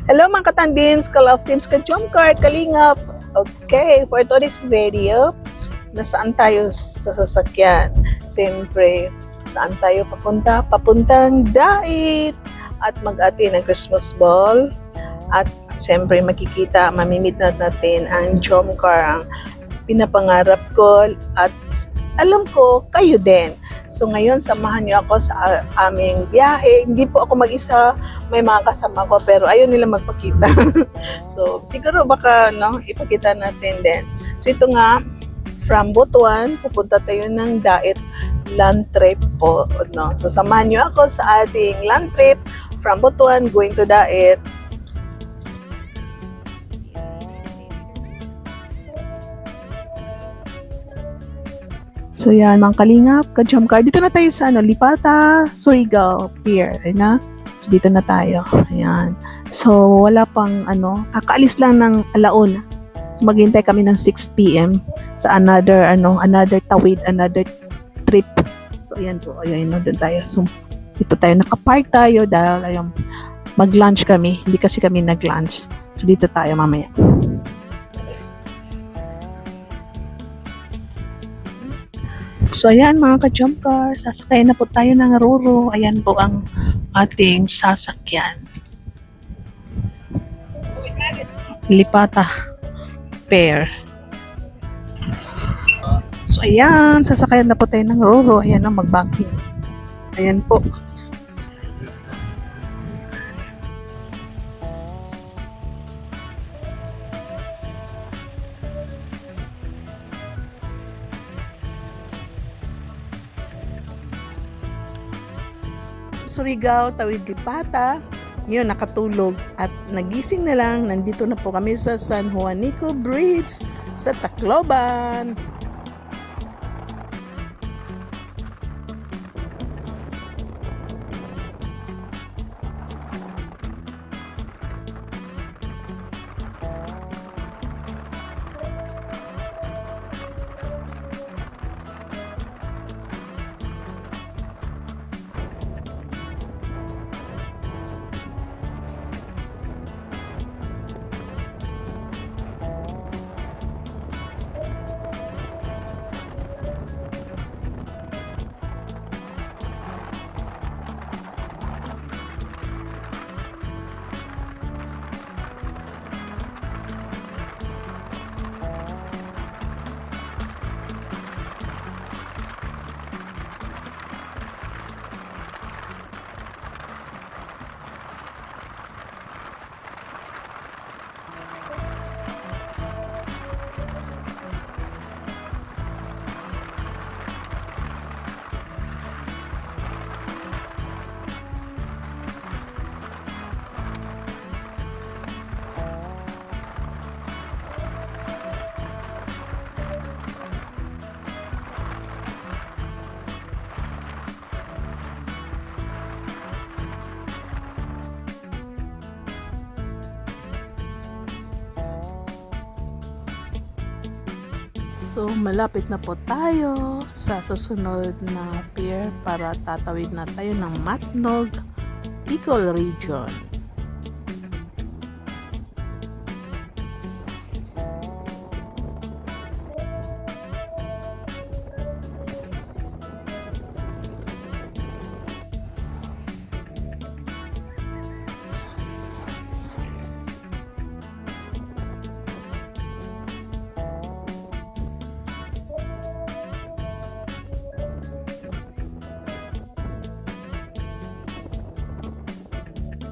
Hello mga katandims, ka-love teams, ka-jump kalingap. Okay, for today's video, nasaan tayo sa sasakyan? Siyempre, saan tayo papunta? Papuntang Dait at mag-ati ng Christmas ball. At siyempre, mamimit natin ang jump car, ang pinapangarap ko at alam ko kayo din. So ngayon, samahan niyo ako sa aming biyahe. Hindi po ako mag-isa, may mga kasama ko, pero ayaw nila magpakita. So siguro baka ipakita natin din. So ito nga, from Butuan, pupunta tayo ng Dait land trip po. No? So samahan niyo ako sa ating land trip from Butuan going to Dait. So yan, mga kalingap, ka-jump car. Dito na tayo sa Lipata, Surigao Pier. Ayun na. So dito na tayo. Ayan. So wala pang kakaalis lang ng alauna. So maghintay kami ng 6 p.m. sa another tawid, another trip. So ayan po, ayan doon tayo. So dito tayo, nakapark tayo dahil mag-lunch kami. Hindi kasi kami nag-lunch. So dito tayo mamaya. So ayan mga ka-jump car, sasakay na po tayo ng Roro. Ayan po ang ating sasakyan. Lipata pair. So ayan, sasakayan na po tayo ng Roro. Ayan na, mag-banking. Ayan po. Surigao, tawid Lipata, yun, nakatulog at nagising na lang, nandito na po kami sa San Juanico Bridge sa Tacloban. So, malapit na po tayo sa susunod na pier para tatawid na tayo ng Matnog, Bicol Region.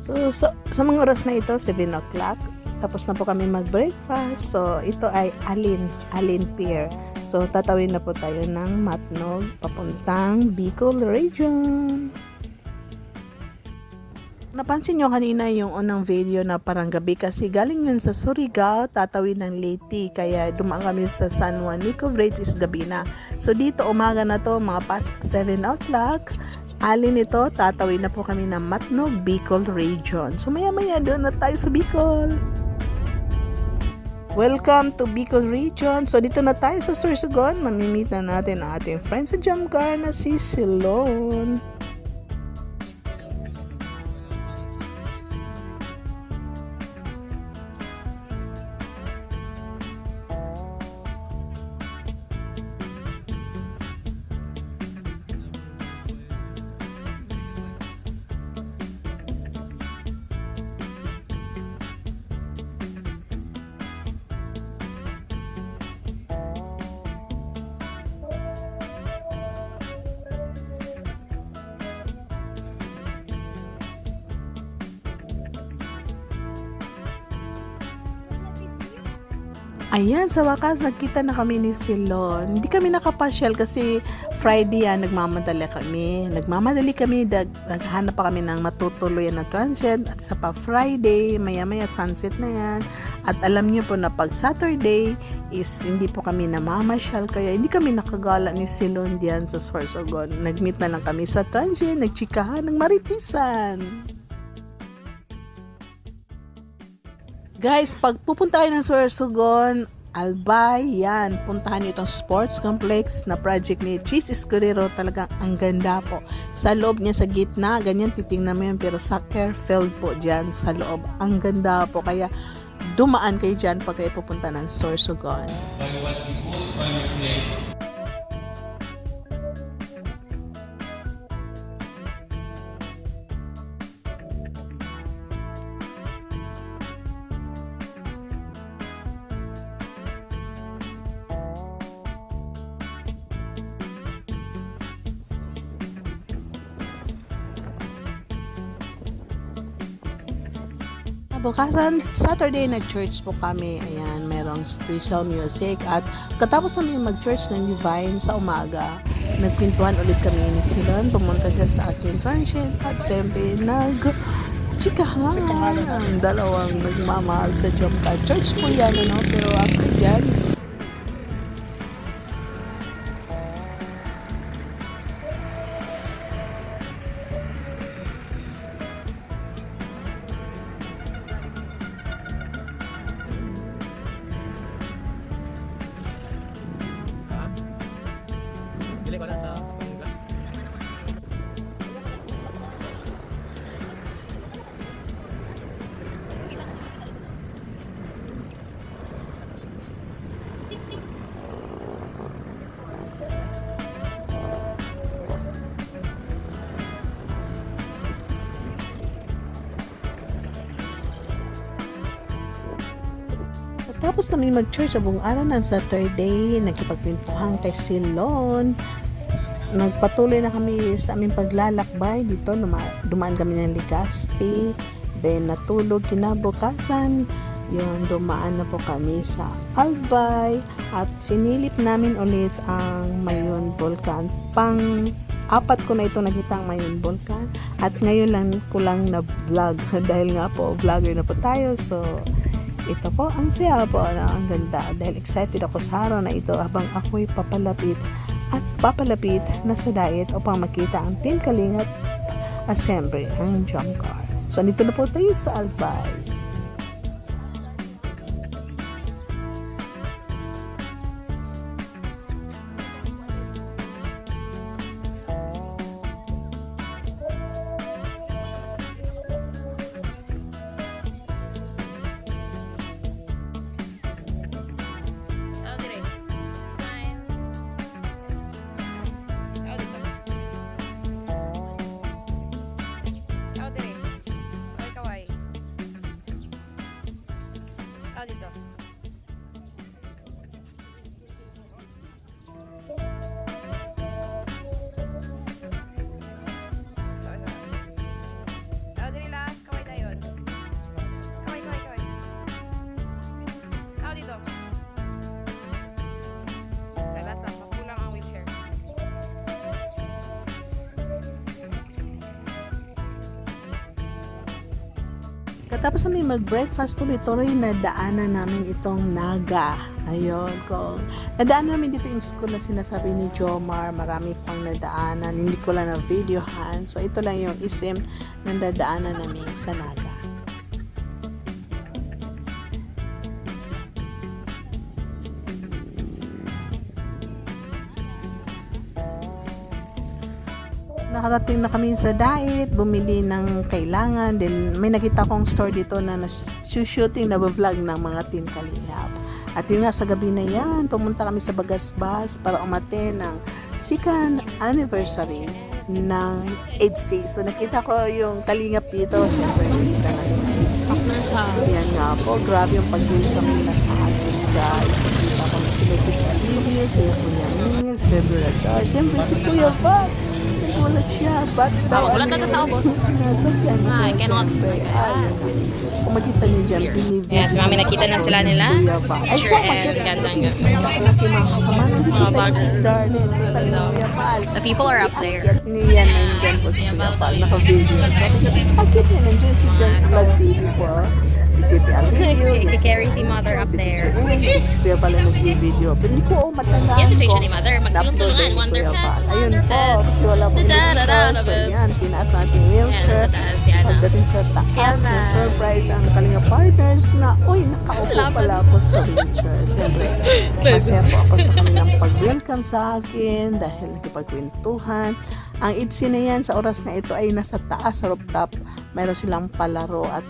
So, sa mga oras na ito, 7 o'clock, tapos na po kami mag-breakfast. So, ito ay Alin Pier. So, tatawid na po tayo ng Matnog, papuntang Bicol Region. Napansin nyo kanina yung unang video na parang gabi kasi galing yun sa Surigao, tatawid ng Leyte. Kaya dumaan kami sa San Juanico Bridge is gabi na. So, dito umaga na to, mga past 7 o'clock. Alin ito, tatawid na po kami ng Matnog, Bicol Region. So maya-maya doon na tayo sa Bicol. Welcome to Bicol Region. So dito na tayo sa Sorsogon. Mamimit na natin ang ating friend sa jump car na si Silon. Ayan, sa wakas, nagkita na kami ni Silon. Hindi kami nakapasyal kasi Friday yan, nagmamadali kami. Naghanap pa kami ng matutuluyan na transient. At sa pa Friday, maya-maya sunset na yan. At alam niyo po na pag Saturday is hindi po kami namamasyal. Kaya hindi kami nakagala ni Silon diyan sa Sorsogon. Nag-meet na lang kami sa transient, nagchikahan ng maritisan. Guys, pag pupunta kayo ng Sorsogon, Albay, yan, puntahan niyo itong sports complex na project ni Cheese Escudero. Talagang ang ganda po. Sa loob niya, sa gitna, ganyan titingnan mo yan, pero soccer field po dyan sa loob. Ang ganda po, kaya dumaan kayo dyan pag kayo pupunta ng Sorsogon. Bukasan, Saturday, nag-church po kami. Ayan, merong special music. At katapos namin mag-church ng Divine sa umaga, nagpintuan ulit kami ni Silon. Pumunta siya sa akin transient. At siyempre, chikahan. Ang dalawang nagmamahal sa Jomcar. Church po yan, ano? Pero after dyan, Bili ko na sa glass. tapos namin mag-church sa buong araw ng Saturday, nagkipagpintuhan kay Silon. Nagpatuloy na kami sa aming paglalakbay dito. Dumaan kami ng Legazpi. Then natulog kinabukasan. Yun, dumaan na po kami sa Albay. At sinilip namin ulit ang Mayon Volcan. Pang-apat ko na ito nakita ang Mayon Volcan. At ngayon lang ko lang na-vlog. Dahil nga po, vlogger na po tayo. So, ito po, ang saya po, ang ganda. Dahil excited ako sa araw na ito habang ako'y papalapit na sa diet upang makita ang Team Kalingap at siyempre ang Jomcar. So, nito na po tayo sa Albay. Dito. Audrey, last. Kaway dayon. Kaway. Dito. Sa last lang. Kulang ang wheelchair. Katapos namin mag-breakfast, tuloy-tuloy na daanan namin itong Naga. Ayun, nadaanan namin dito yung school na sinasabi ni Jomar. Marami pang nadaanan, hindi ko lang na-videohan. So, ito lang yung isim na nadaanan namin sa Naga. Nakarating na kami sa diet, bumili ng kailangan. Then may nakita kong store dito na shooting na vlog ng mga Team Kalingap. At yun nga, sa gabi na yan, pumunta kami sa Bagasbas para umaten ng second anniversary ng EDC. So nakita ko yung Kalingap dito. Siyempre, nakita na yung EDC. Yan nga po, grabe yung pag-uwi kami nila sa atin. guys. Nakita ko na sila si Olivia, sila Kuya Mil, si Bradar. Siyempre si Kuya Pat. Nagulat siya. Ba't daw Wala ka sa ubos. sinasakyan ko? I cannot. Siyempre, kung makita niyo dyan, Olivia. Yes, mami, nakita na sila nila. Kuya Pat. Ay, Sure, po, and makita. gandang Malaki mga kasama. Nandito Mga tayo boxes. si Darlene. Sabi ni Kuya Pat. The people are up there. Niyan na yung dyan po si Kuya Pat. Naka-video. Sabi ko, bakit yan? Nandiyan si John's Vlog TV po. Si JP Alvio. I-carry si mother up Si there. Teacher Ian. Si Kuya pala nag-video. Pero hindi ko matandaan Yes, ko. situation ni mother. Magtulungan. Na-upload Wonder ni Kuya Pets. Pat. Ayun Wonder po. Pets. Kasi wala pong wheelchair. So yan, tinaas natin yung wheelchair. Yan, sa taas, yan, ah. Pagdating sa taas, Kaya na na. surprise ang kalinga partners na, uy, nakaupo pala ako sa wheelchair. Siyempre, masaya po ako sa kanilang pag-welcome sa akin dahil nakipagkwentuhan. Ang ITZY na yan sa oras na ito ay nasa taas sa rooftop. Mayroon silang palaro at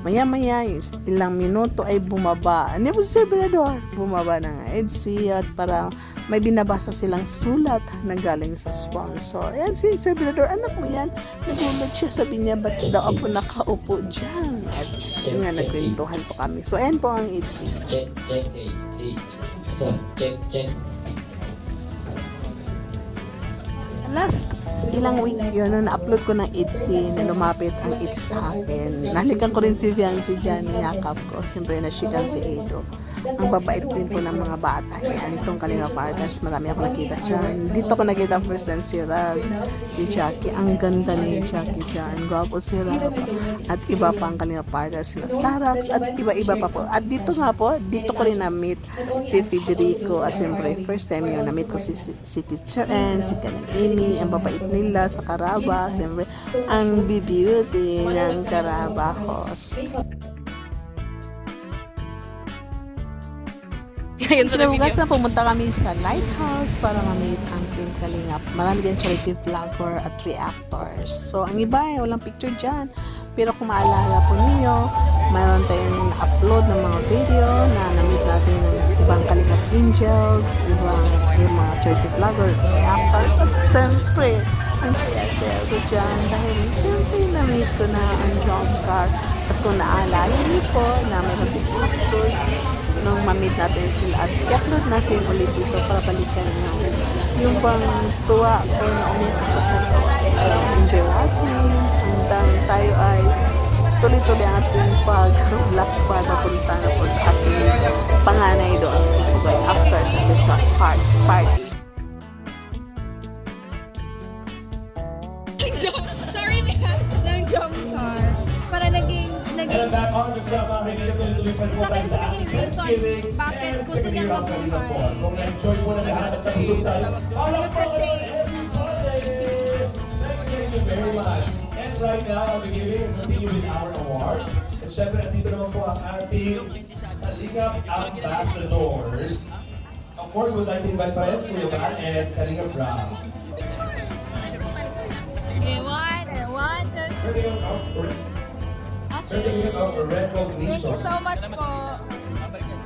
maya-maya, ilang minuto ay bumaba. Ano po si Sir Bernador? Bumaba ng ITZY at para may binabasa silang sulat na galing sa sponsor. Ayan si Sir Bernador, anak mo yan. Nagulat siya, sabi niya, ba't daw ako nakaupo dyan? At yun nga, nagkwentuhan po kami. So, ayan po ang ITZY. Check, check, so, check, check. Last ilang week yun, nung na-upload ko ng ITZY, na lumapit ang ITZY sa akin. Nahalikan ko rin si Fiancé dyan, niyakap ko. Siyempre, nashikan si Edo. Ang babait din po ng mga bata. Yan, itong Kalinga Partners, marami ako nakita dyan. Dito ko nakita first time si Rabs, si Jackie. Ang ganda ni Jackie dyan. Gwapo si Rabs. At iba pa ang Kalinga Partners, sila Starax, at iba-iba pa po. At dito nga po, dito ko rin na-meet si Federico. At siyempre, first time yun, na-meet ko si Teacher Ann, si Kalinga Amy, ang babait nila sa Karaba. Siyempre, ang beauty ng Karaba host. Yun po na video. Kinabukas na pumunta kami sa Lighthouse para ma-meet ang Team Kalingap. Marami din charity vlogger at reactors. So, ang iba ay walang picture dyan. Pero kung maalala po ninyo, mayroon tayong upload ng mga video na na-meet natin ng ibang Kalingap Angels, ibang yung mga charity vlogger, reactors, at siyempre, ang saya-saya ko dyan dahil siyempre na-meet ko na ang drum car. At kung naalala niyo po na mayroon din upload nung ma-meet natin sila at i-upload natin ulit dito para balikan nyo yung pang tuwa ko na ulit ako sa tuwa. So, enjoy watching hanggang tayo ay tuloy-tuloy ang ating pag-lakbad na punta na po sa ating panganay doon sa Ifugay after sa Christmas party. Sorry, ng jump car. Para naging And I'm back on the job, mga kaibigan. Tuloy-tuloy pa po tayo sa ating Thanksgiving and second year of Kalinga po. Kung na-enjoy mo na lahat at sa busog tayo, palak po naman everybody! Thank you very much. And right now, I'll be giving and continue with our awards. And syempre, nandito naman po ang ating Kalingap Ambassadors. Of course, we'd like to invite pa rin Kuya Van and Kalingap Brown. Certificate of recognition. Thank you so much po.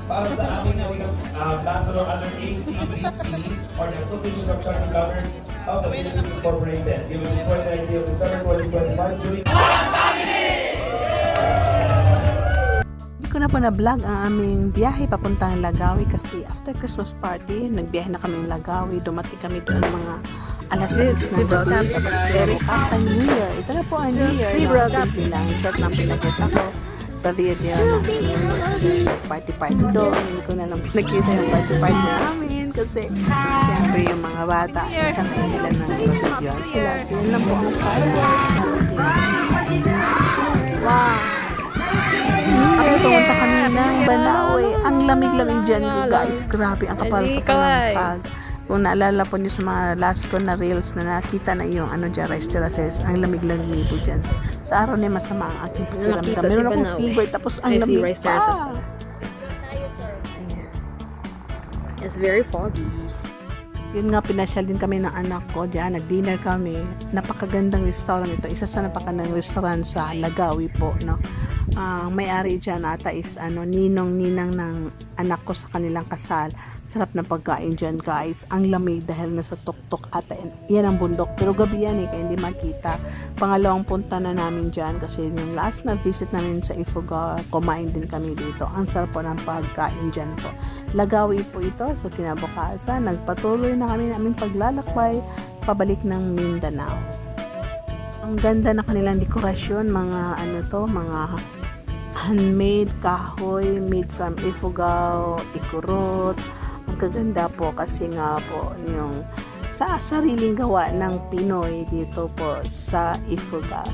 Para sa aming ambassador under ACBP or the Association of Charity Vloggers of the Philippines Incorporated. Given this 29th day of December 2025 during Hindi ko na po na-vlog ang aming biyahe papuntang Lagawi kasi after Christmas party, nagbiyahe na kami ng Lagawi. Dumating kami doon mga alas 6 ng gabi. Tapos pero pasa New Year. Ito na po ang New Year. Simple lang. Short lang pinagkita ko sa video na party-party doon. Hindi ko na lang pinagkita yung party-party namin kasi siyempre yung mga bata isang nila na nagpapagyan sila. So yun lang po ang fireworks. Wow! Ako pumunta kami ng Banawe. Ang lamig-lamig dyan guys. Grabe, ang kapal-kapal ng tag. Kung naalala po niyo sa mga last ko na reels na nakita na yung ano dyan, rice terraces, ang lamig-lamig po dyan. Sa araw na masama ang aking pakiramdam. Meron akong fever, tapos ang lamig rice pa. terraces pala. It's very foggy. Yun nga, pinasyal din kami ng anak ko diyan, nag-dinner kami. Napakagandang restaurant ito, isa sa napakagandang restaurant sa Lagawi po, no. May-ari diyan ata is ninong-ninang ng anak ko sa kanilang kasal. Sarap na pagkain diyan, guys. Ang lamig dahil nasa tuktok ata yan ang bundok, pero gabi yan kaya hindi makita. Pangalawang punta na namin diyan kasi yung last na visit namin sa Ifugao, kumain din kami dito. Ang sarap po ng pagkain diyan po. Lagawi po ito. So kinabukasan, nagpatuloy na kami naming paglalakbay pabalik ng Mindanao. Ang ganda na kanilang dekorasyon, mga mga handmade kahoy made from Ifugao, Ikurot. Ang kaganda po kasi nga po yung sa sariling gawa ng Pinoy dito po sa Ifugao.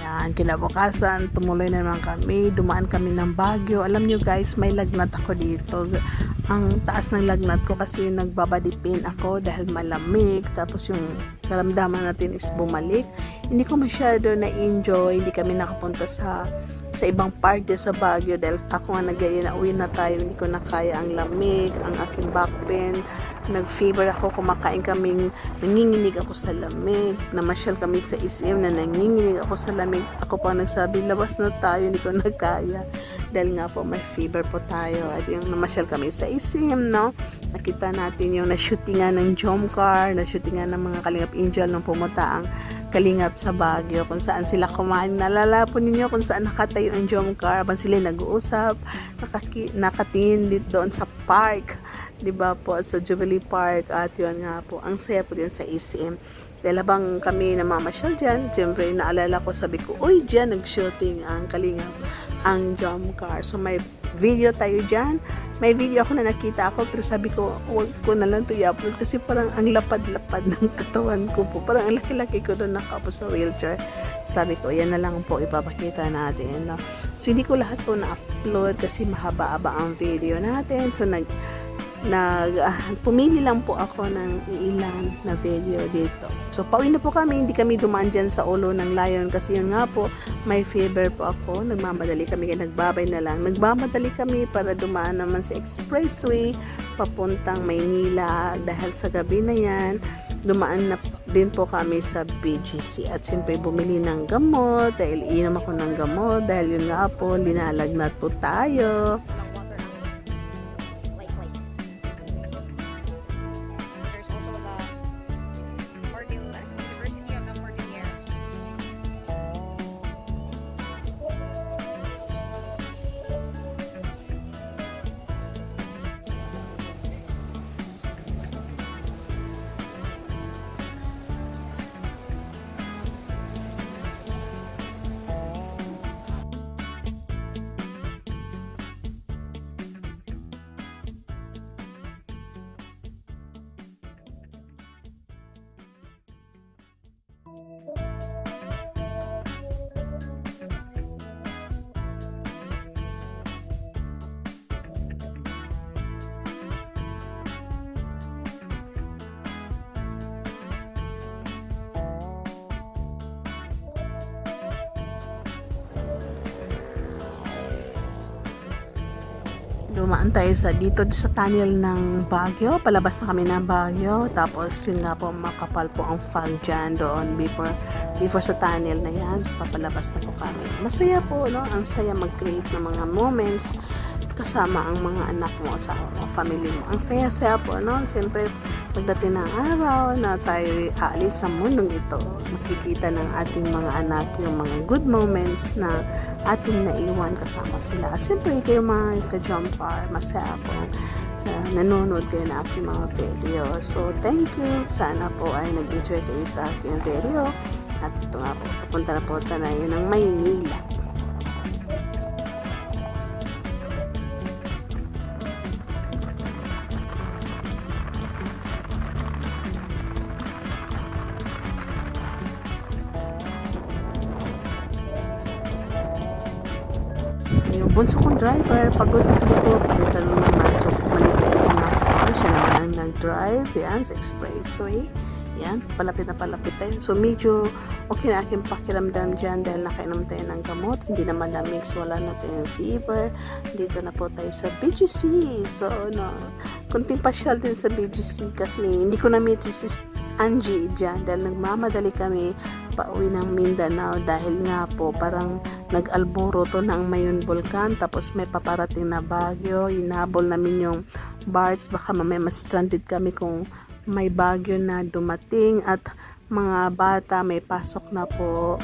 Yan, kinabukasan, tumuloy na naman kami, dumaan kami ng Baguio. Alam nyo guys, may lagnat ako dito. Ang taas ng lagnat ko kasi nagbabody pain ako dahil malamig. Tapos yung karamdaman natin is bumalik. Hindi ko masyado na-enjoy, hindi kami nakapunta sa ibang part sa Baguio dahil ako nga uwi na tayo, hindi ko na kaya ang lamig, ang aking back pain. Nag-fever ako, kumakain kaming, nanginginig ako sa lamig. Namasyal kami sa SM na nanginginig ako sa lamig. Ako pa nagsabi, labas na tayo, hindi ko na kaya. Dahil nga po may fever po tayo. At yung namasyal kami sa SM, no? Nakita natin yung na-shootingan ng Jomcar, na-shootingan ng mga Kalingap Angel nung pumunta ang Kalingap sa Baguio, kung saan sila kumain. Nalala po ninyo kung saan nakatayo ang Jomcar, habang sila nag-uusap, nakatingin dito doon sa park, diba po, sa Jubilee Park. At yun nga po, ang saya po din sa SM. Dahil habang kami namamasyal dyan, siyempre naalala ko, sabi ko, uy, dyan nag-shooting ang Kalingap, ang Jomcar. So may video tayo dyan. May video ako na nakita ako, pero sabi ko, huwag ko na lang ito i-upload kasi parang ang lapad-lapad ng katawan ko po. Parang ang laki-laki ko doon nakaupo sa wheelchair. Sabi ko, yan na lang po ipapakita natin. No? So hindi ko lahat po na-upload kasi mahaba-aba ang video natin. So pumili lang po ako ng ilan na video dito. So pauwi na po kami, hindi kami dumaan dyan sa ulo ng Lion kasi yun nga po, may fever po ako, nagmamadali kami, kaya nagmamadali kami para dumaan naman sa expressway papuntang Maynila. Dahil sa gabi na yan, dumaan na din po kami sa BGC at siyempre bumili ng gamot dahil inom ako ng gamot dahil yun nga po, linalagnat po tayo. There's also the University of the Cordillera. Dumaan tayo dito sa tunnel ng Baguio. Palabas na kami ng Baguio. Tapos yun nga po, makapal po ang fog dyan doon before sa tunnel na yan. So, papalabas na po kami. Masaya po, no? Ang saya mag-create ng mga moments kasama ang mga anak mo, sa family mo. Ang saya-saya po, no? Siyempre, pagdating ng araw na tayo aalis sa mundong ito, makikita ng ating mga anak yung mga good moments na ating naiwan kasama sila. Siyempre, kayo mga ka-jumper, masaya po nanonood kayo na aking mga video. So, thank you. Sana po ay nag-enjoy kayo sa aking video. At ito nga po, papunta na po tayo ng Maynila. Yung bunso kong driver, pagod na ko, palitan mo naman. So, malitin ko na ako. Siya naman ang nag-drive. Yan, sa expressway. Yan, palapit na palapit tayo. So, medyo okay na aking pakiramdam dyan dahil nakainom tayo ng gamot. Hindi na malamig, so wala na tayong fever. Dito na po tayo sa BGC. So, kunting pasyal din sa BGC kasi hindi ko na-meet si Sis Angie dyan dahil nagmamadali kami pauwi ng Mindanao dahil nga po parang nag-alboroto na ang Mayon Volcan tapos may paparating na Baguio. Inabol namin yung barge, baka mamaya mas-stranded kami kung may bagyo na dumating at mga bata may pasok na po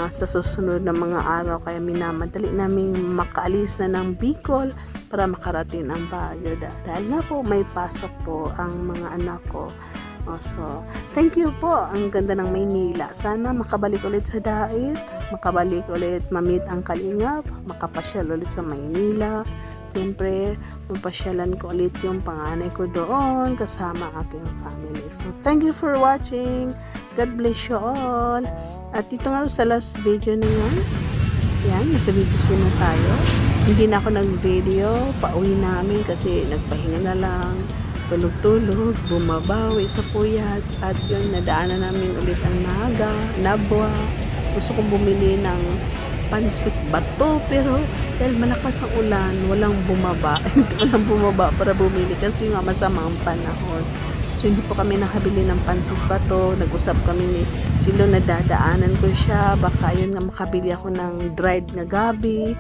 sa susunod na mga araw kaya minamadali namin makaalis na ng Bicol para makarating ang Baguio dahil nga po may pasok po ang mga anak ko. So, thank you po. Ang ganda ng Maynila. Sana makabalik ulit sa Dait, makabalik ulit mamit ang Kalingap, makapasyal ulit sa Maynila. Siyempre, mapasyalan ko ulit yung panganay ko doon kasama aking family. So, thank you for watching. God bless you all. At ito nga sa last video na yun. Yan, nasa video na tayo. Hindi na ako nag-video. Pauwi namin kasi nagpahinga na lang. Tulog-tulog, bumabawi sa puyat. At yun, nadaanan namin ulit ang Nabwa. Gusto kong bumili ng pansit bato pero dahil malakas ang ulan, walang bumaba para bumili kasi nga masama ang panahon. So hindi po kami nakabili ng pansit bato. Nag-usap kami ni Silo na dadaanan ko siya, baka yun nga makabili ako ng dried na gabi.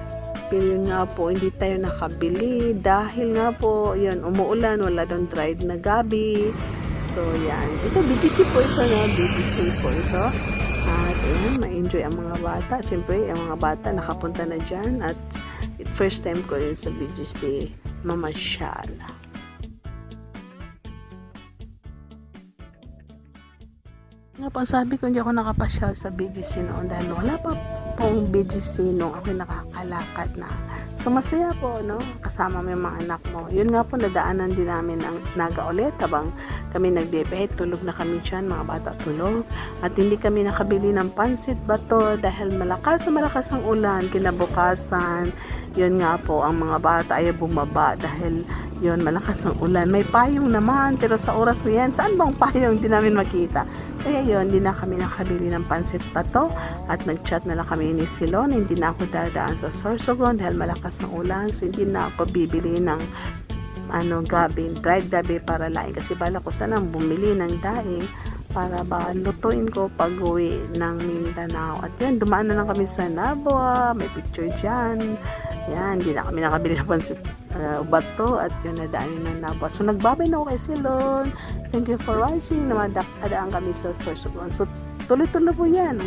Pero yun nga po, hindi tayo nakabili dahil nga po, yun, umuulan, wala doon dried na gabi. So yan, ito BGC po ito, no? BGC po ito. At ayun, ma-enjoy ang mga bata. Siyempre, ang mga bata nakapunta na dyan. At first time ko yun sa BGC mamasyal. Nga po, sabi ko hindi ako nakapasyal sa BGC noon dahil wala pa pong BGC nung ako nakakalakad na. So, masaya po, no? Kasama mo yung mga anak mo. Yun nga po, nadaanan din namin ang Naga ulit habang kami nagbebehe. Tulog na kami dyan, mga bata tulog. At hindi kami nakabili ng pansit bato dahil malakas ang ulan. Kinabukasan, yun nga po, ang mga bata ay bumaba dahil yun, malakas ang ulan. May payong naman, pero sa oras na yan, saan bang payong? Hindi namin makita. Kaya yun, hindi na kami nakabili ng pansit bato at nag-chat na lang kami ni Silon. Hindi na ako dadaan sa Sorsogon dahil malakas ang ulan. So, hindi na ako bibili ng gabi, dried gabi para laing. Kasi bala ko sanang bumili ng daing para ba lutuin ko pag uwi ng Mindanao. At yan, dumaan na lang kami sa Nabwa. May picture dyan. Yan, hindi na kami nakabili ng pansit bato at yun nadaanin ng Nabwa. So nagbabay na ako kay Silon. Thank you for watching. Namadaan kami sa Sorsogon. So tuloy-tuloy po yan.